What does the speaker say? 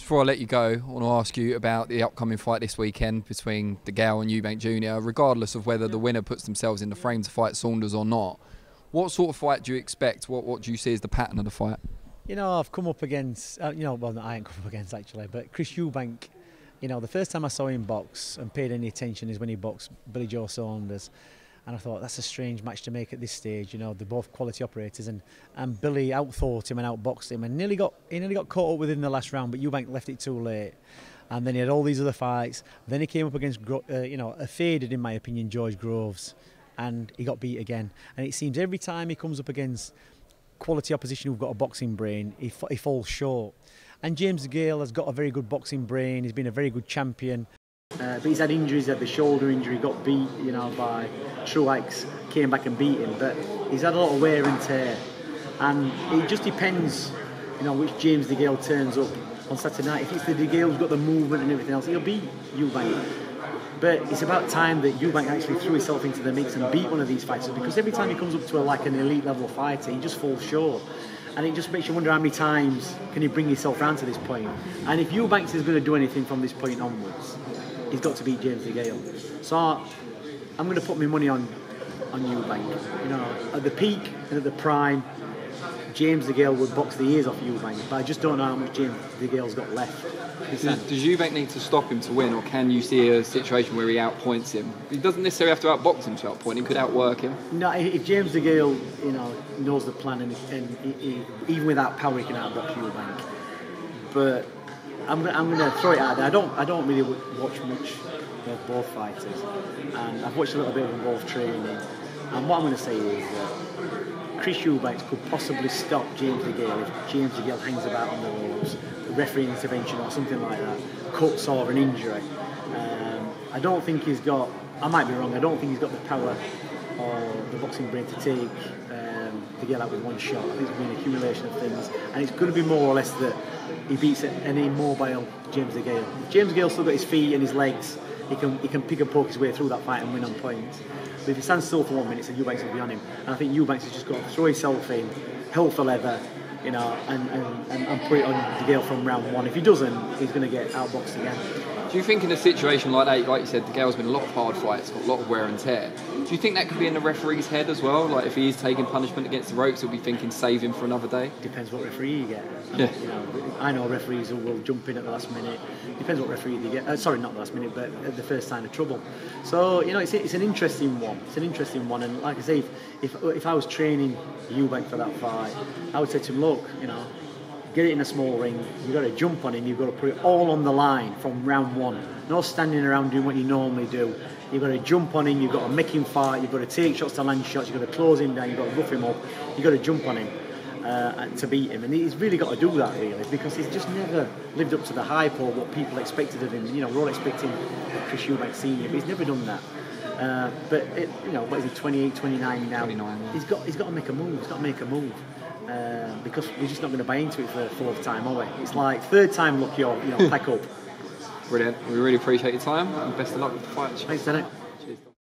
Just before I let you go, I want to ask you about the upcoming fight this weekend between DeGale and Eubank Jr. Regardless of whether the winner puts themselves in the frame to fight Saunders or not, what sort of fight do you expect? What do you see as the pattern of the fight? You know, I've come up against, well, no, I ain't come up against actually, but Chris Eubank, you know, the first time I saw him box and paid any attention is when he boxed Billy Joe Saunders. And I thought, that's a strange match to make at this stage. You know, they're both quality operators, and Billy outthought him and outboxed him, and nearly got caught up with him in the last round, but Eubank left it too late. And then he had all these other fights. Then he came up against, you know, a faded, in my opinion, George Groves, and he got beat again. And it seems every time he comes up against quality opposition who've got a boxing brain, he falls short. And James DeGale has got a very good boxing brain. He's been a very good champion. But he's had injuries, he had the shoulder injury, got beat, you know, by Truax, came back and beat him. But he's had a lot of wear and tear. And it just depends, you know, which James DeGale turns up on Saturday night. If it's the DeGale who's got the movement and everything else, he'll beat Eubank. But it's about time that Eubank actually threw himself into the mix and beat one of these fighters, because every time he comes up to like an elite level fighter, he just falls short. And it just makes you wonder how many times can he bring himself round to this point. And if Eubank is going to do anything from this point onwards, he's got to beat James DeGale. So I'm going to put my money on Eubank. You know, at the peak and at the prime, James DeGale would box the ears off Eubank, but I just don't know how much James DeGale's got left. Does Eubank need to stop him to win, or can you see a situation where he outpoints him? He doesn't necessarily have to outbox him to outpoint him, he could outwork him. No, if James DeGale, you know, knows the plan, and he, even without power, he can outbox Eubank. But I'm going to throw it out there. I don't really watch much of both fighters, and I've watched a little bit of them both training. And what I'm going to say is that Chris Eubank could possibly stop James DeGale if James DeGale hangs about on the ropes, a referee intervention or something like that, cuts or an injury. I don't think he's got, I might be wrong, I don't think he's got the power or the boxing brain to take DeGale out with one shot. I think it's going to be an accumulation of things, and it's going to be more or less that he beats an immobile James DeGale. If James DeGale's still got his feet and his legs, he can pick and poke his way through that fight and win on points. But if he stands still for 1 minute, then Eubanks will be on him. And I think Eubanks has just got to throw himself in, hell for leather, you know, and put it on DeGale from round one. If he doesn't, he's going to get outboxed again. Do you think in a situation like that, like you said, DeGale's been a lot of hard fights, got a lot of wear and tear. Do you think that could be in the referee's head as well? Like if he is taking punishment against the ropes, he'll be thinking save him for another day? Depends what referee you get. Yeah. You know, I know referees who will jump in at the last minute. Depends what referee you get. Sorry, not the last minute, but at the first sign of trouble. So, you know, it's an interesting one. It's an interesting one. And like I say, if I was training Eubank for that fight, I would say to him, look, you know, get it in a small ring, you've got to jump on him, you've got to put it all on the line from round one. No standing around doing what you normally do. You've got to jump on him, you've got to make him fight, you've got to take shots to land shots, you've got to close him down, you've got to rough him up, you've got to jump on him to beat him. And he's really got to do that, really, because he's just never lived up to the hype or what people expected of him. You know, we're all expecting Chris Eubank Sr., but he's never done that. But, you know, what is he, 28, 29 now? 29, yeah. He's got to make a move, he's got to make a move. Because we're just not going to buy into it for the fourth time, are we? It's like third time lucky or, you know, pack up. Brilliant. We really appreciate your time and best of luck with the fight. Thanks, Dominic. Cheers.